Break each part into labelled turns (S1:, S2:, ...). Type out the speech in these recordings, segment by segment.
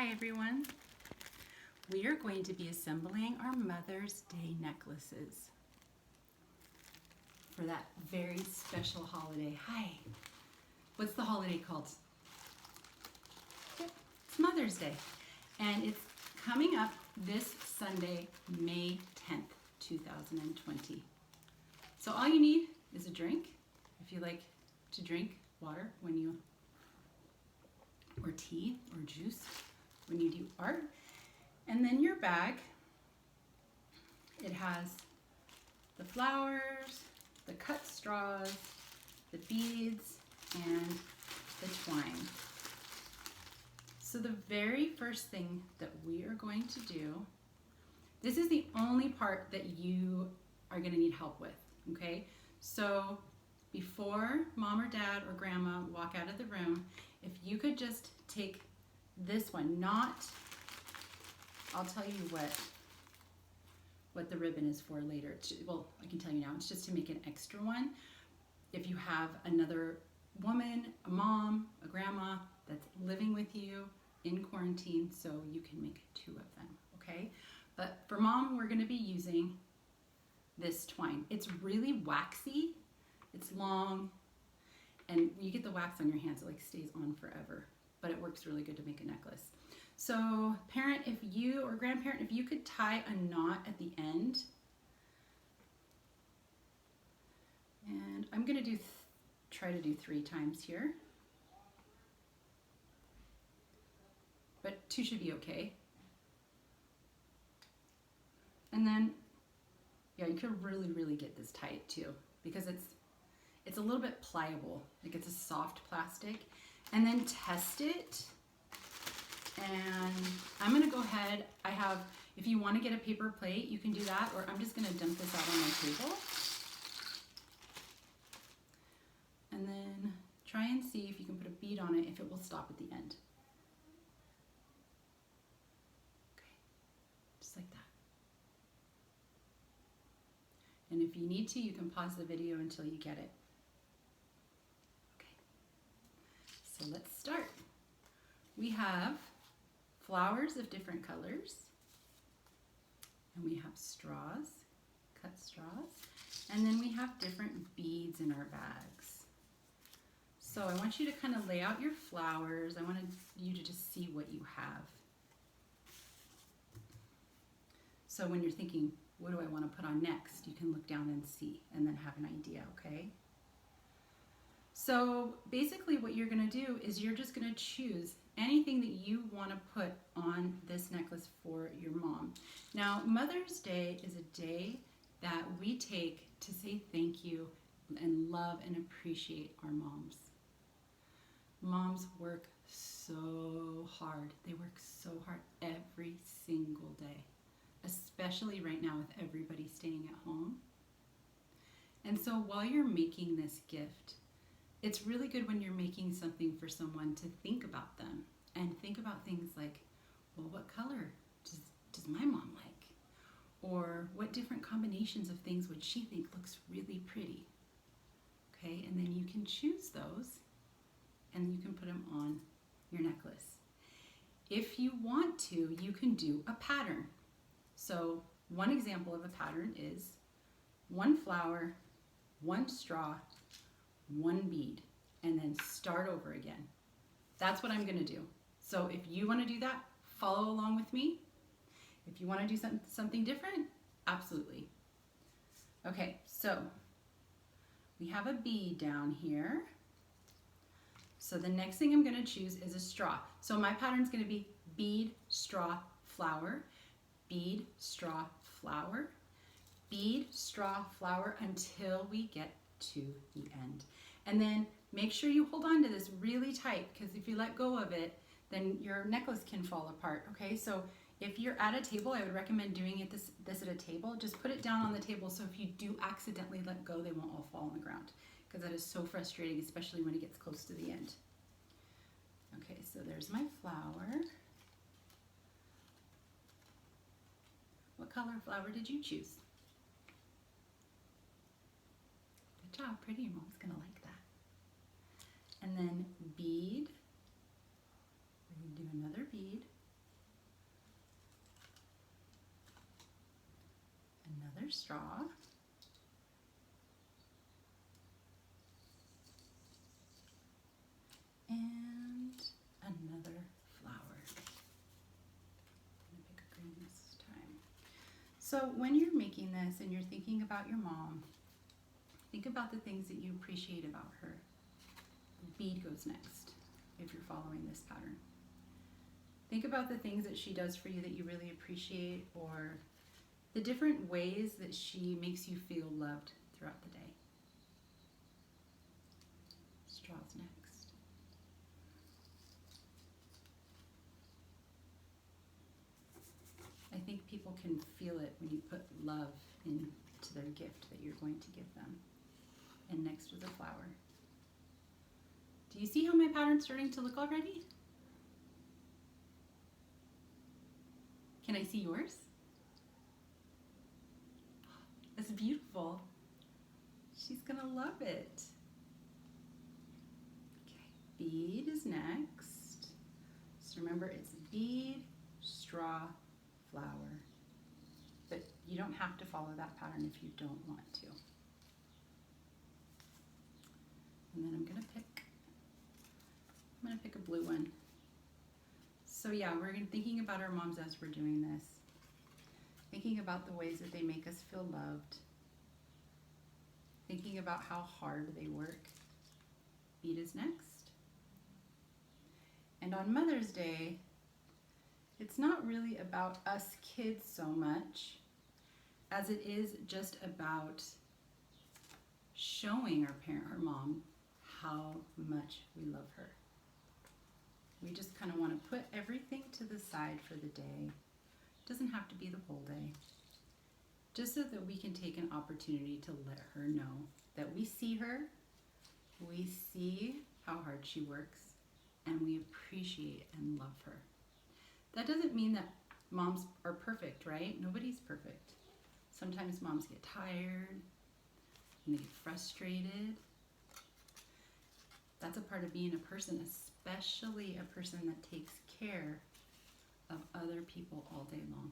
S1: Hi everyone. We are going to be assembling our Mother's Day necklaces for that very special holiday. Hi. What's the holiday called? Yep, it's Mother's Day. And it's coming up this Sunday, May 10th, 2020. So all you need is a drink, if you like to drink water or tea or juice when you do art. And then your bag, it has the flowers, the cut straws, the beads, and the twine. So the very first thing that we are going to do, this is the only part that you are going to need help with, okay? So before mom or dad or grandma walk out of the room, if you could just take this one, I'll tell you what the ribbon is for later. Well, I can tell you now, it's just to make an extra one. If you have another woman, a mom, a grandma that's living with you in quarantine, so you can make 2 of them, okay? But for mom, we're gonna be using this twine. It's really waxy, it's long, and you get the wax on your hands, it like stays on forever, but it works really good to make a necklace. So parent, or grandparent, if you could tie a knot at the end, and I'm gonna try to do 3 times here, but 2 should be okay. And then, yeah, you could really get this tight too, because it's a little bit pliable, like it's a soft plastic. And then test it. And I'm gonna go ahead, if you wanna get a paper plate, you can do that, or I'm just gonna dump this out on my table. And then try and see if you can put a bead on it, if it will stop at the end. Okay, just like that. And if you need to, you can pause the video until you get it. Okay, so let's start. We have flowers of different colors, and we have straws, cut straws, and then we have different beads in our bags. So I want you to kind of lay out your flowers. I wanted you to just see what you have. So when you're thinking, what do I want to put on next, you can look down and see, and then have an idea, okay? So basically what you're going to do is you're just going to choose anything that you want to put on this necklace for your mom. Now, Mother's Day is a day that we take to say thank you and love and appreciate our moms. Moms work so hard. They work so hard every single day, especially right now with everybody staying at home. And so while you're making this gift, it's really good when you're making something for someone to think about them and think about things like, well, what color does my mom like? Or what different combinations of things would she think looks really pretty? Okay, and then you can choose those and you can put them on your necklace. If you want to, you can do a pattern. So one example of a pattern is 1 flower, 1 straw, 1 bead, and then start over again. That's what I'm gonna do. So if you wanna do that, follow along with me. If you wanna do something different, absolutely. Okay, so we have a bead down here. So the next thing I'm gonna choose is a straw. So my pattern's gonna be bead, straw, flower, bead, straw, flower, bead, straw, flower, until we get to the end. And then make sure you hold on to this really tight, because if you let go of it, then your necklace can fall apart, okay? So if you're at a table, I would recommend doing this at a table. Just put it down on the table, so if you do accidentally let go, they won't all fall on the ground, because that is so frustrating, especially when it gets close to the end. Okay, so there's my flower. What color flower did you choose? Good job, pretty. Your mom's gonna like that. And then bead, we're gonna do another bead, another straw. And another flower. I'm gonna pick a green this time. So when you're making this and you're thinking about your mom, think about the things that you appreciate about her. Bead goes next, if you're following this pattern. Think about the things that she does for you that you really appreciate, or the different ways that she makes you feel loved throughout the day. Straws next. I think people can feel it when you put love into their gift that you're going to give them. And next was a flower. Do you see how my pattern's starting to look already? Can I see yours? It's beautiful. She's gonna love it. Okay, bead is next. So remember, it's bead, straw, flower. But you don't have to follow that pattern if you don't want to. And then I'm gonna pick a blue one. So yeah, we're thinking about our moms as we're doing this. Thinking about the ways that they make us feel loved. Thinking about how hard they work. Bead is next. And on Mother's Day, it's not really about us kids so much as it is just about showing our mom how much we love her. We just kind of want to put everything to the side for the day. It doesn't have to be the whole day. Just so that we can take an opportunity to let her know that we see her, we see how hard she works, and we appreciate and love her. That doesn't mean that moms are perfect, right? Nobody's perfect. Sometimes moms get tired and they get frustrated. That's a part of being a person, especially a person that takes care of other people all day long.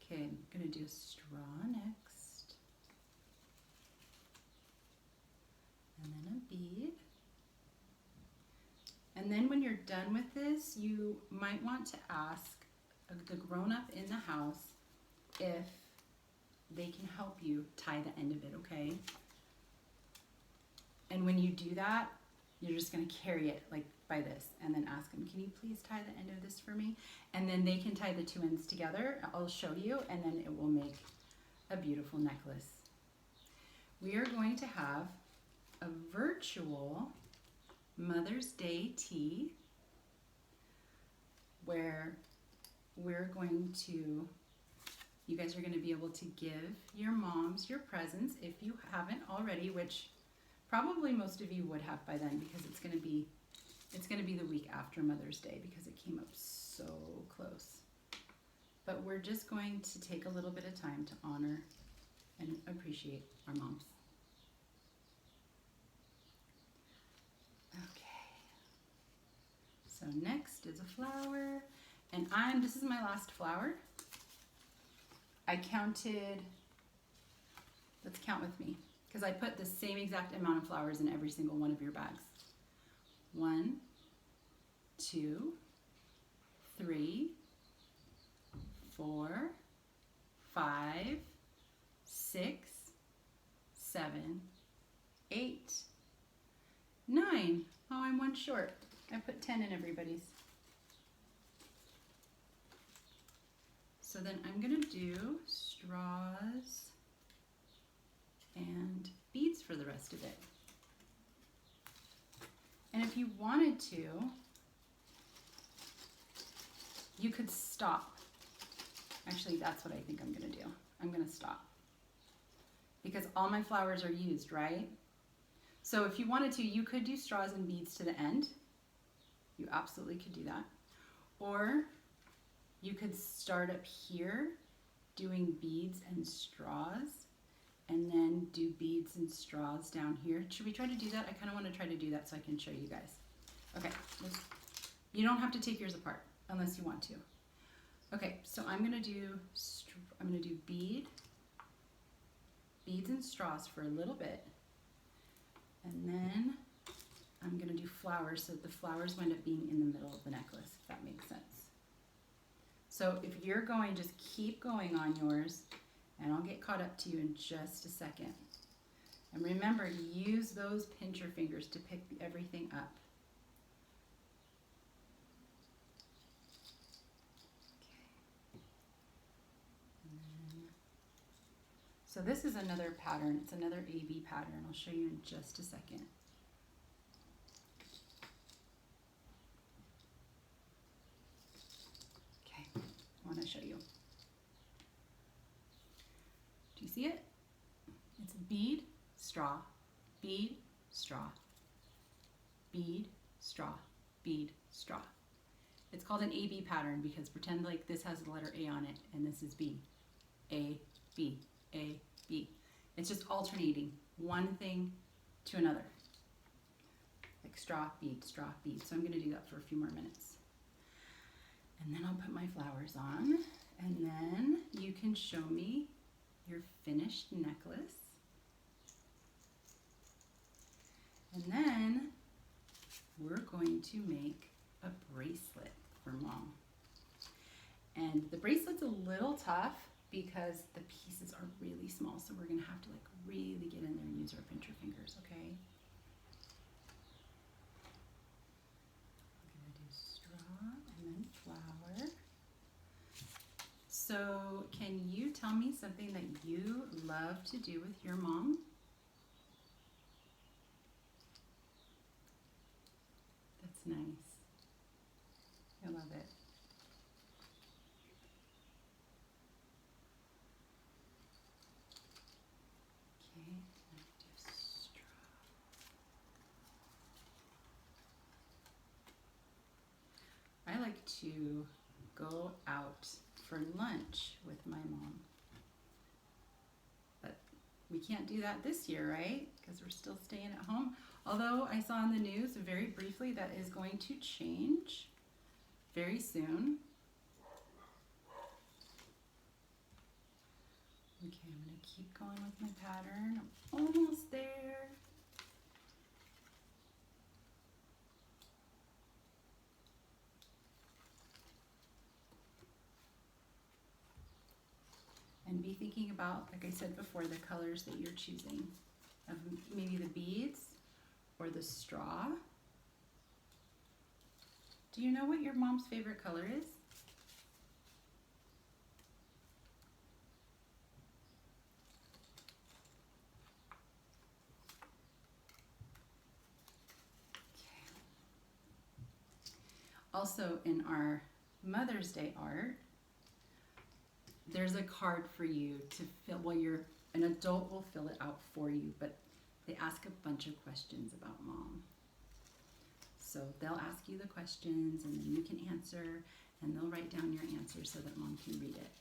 S1: Okay, I'm gonna do a straw next. And then a bead. And then when you're done with this, you might want to ask the grown-up in the house if they can help you tie the end of it, okay? And when you do that, you're just gonna carry it like by this and then ask them, can you please tie the end of this for me? And then they can tie the two ends together. I'll show you, and then it will make a beautiful necklace. We are going to have a virtual Mother's Day tea where we're going to, you guys are going to be able to give your moms your presents if you haven't already, which probably most of you would have by then, because it's going to be the week after Mother's Day because it came up so close. But we're just going to take a little bit of time to honor and appreciate our moms. Okay. So next is a flower, and this is my last flower. I counted, let's count with me, because I put the same exact amount of flowers in every single one of your bags. 1, 2, 3, 4, 5, 6, 7, 8, 9. Oh, I'm one short. I put 10 in everybody's. So then I'm gonna do straws and beads for the rest of it. And if you wanted to, you could stop. Actually, that's what I think I'm gonna do. I'm gonna stop. Because all my flowers are used, right? So if you wanted to, you could do straws and beads to the end. You absolutely could do that. Or you could start up here doing beads and straws, and then do beads and straws down here. Should we try to do that? I kind of want to try to do that so I can show you guys. Okay, you don't have to take yours apart unless you want to. Okay, so I'm gonna do beads and straws for a little bit, and then I'm gonna do flowers so that the flowers wind up being in the middle of the necklace, if that makes sense. So if you're going, just keep going on yours, and I'll get caught up to you in just a second. And remember to use those pincher fingers to pick everything up. So this is another pattern. It's another AB pattern. I'll show you in just a second. Okay, I want to show you. Do you see it? It's bead, straw, bead, straw, bead, straw, bead, straw. It's called an AB pattern because pretend like this has the letter A on it and this is B. A, B, A, B. It's just alternating one thing to another. Like straw, bead, straw, bead. So I'm going to do that for a few more minutes. And then I'll put my flowers on, and then you can show me your finished necklace. And then we're going to make a bracelet for Mom. And the bracelet's a little tough because the pieces are really small, so we're gonna have to like really get in there and use our pincher fingers, okay? I'm gonna do straw and then flower. So can you tell me something that you love to do with your mom? That's nice. I love it. Okay, I'm gonna do straw. I like to go out for lunch with my mom. But we can't do that this year, right? Because we're still staying at home. Although I saw in the news very briefly that is going to change very soon. Okay, I'm going to keep going with my pattern. I'm almost there. And be thinking about, like I said before, the colors that you're choosing. Of maybe the beads or the straw. Do you know what your mom's favorite color is? Also in our Mother's Day art, there's a card for you to fill. Well, an adult will fill it out for you, but they ask a bunch of questions about Mom. So they'll ask you the questions and then you can answer, and they'll write down your answer so that Mom can read it.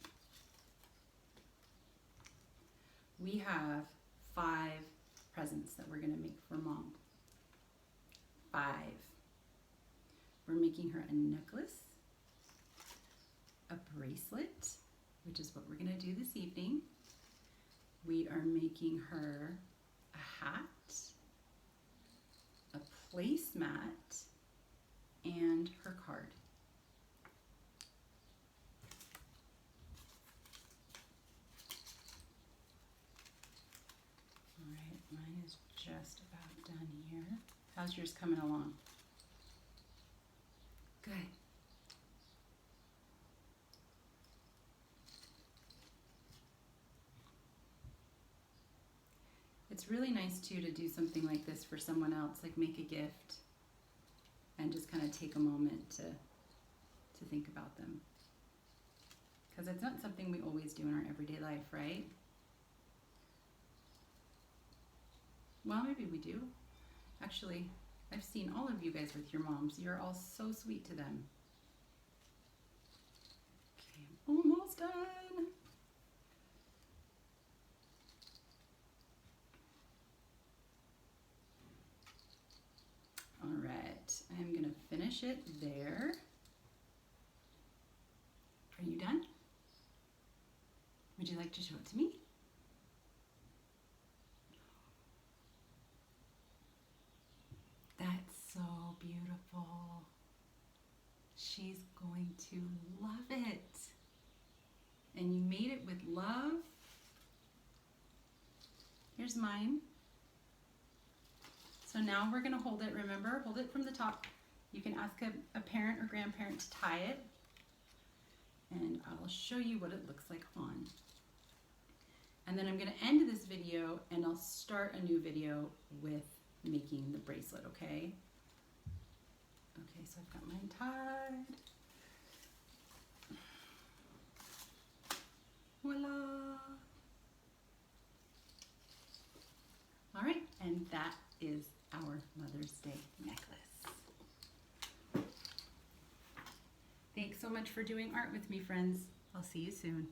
S1: We have 5 presents that we're gonna make for Mom. 5. We're making her a necklace, a bracelet, which is what we're gonna do this evening. We are making her a hat, a placemat, and her card. All right, mine is just about done here. How's yours coming along? Good. It's really nice too to do something like this for someone else, like make a gift and just kind of take a moment to think about them. Because it's not something we always do in our everyday life, right? Well, maybe we do. Actually, I've seen all of you guys with your moms. You're all so sweet to them. Okay, I'm almost done. All right, I'm gonna finish it there. Are you done? Would you like to show it to me? That's so beautiful. She's going to love it. And you made it with love. Here's mine. So now we're gonna hold it, remember, hold it from the top. You can ask a parent or grandparent to tie it. And I'll show you what it looks like on. And then I'm gonna end this video and I'll start a new video with making the bracelet, okay? Okay, so I've got mine tied. Voila! All right, and that is our Mother's Day necklace. Thanks so much for doing art with me, friends. I'll see you soon.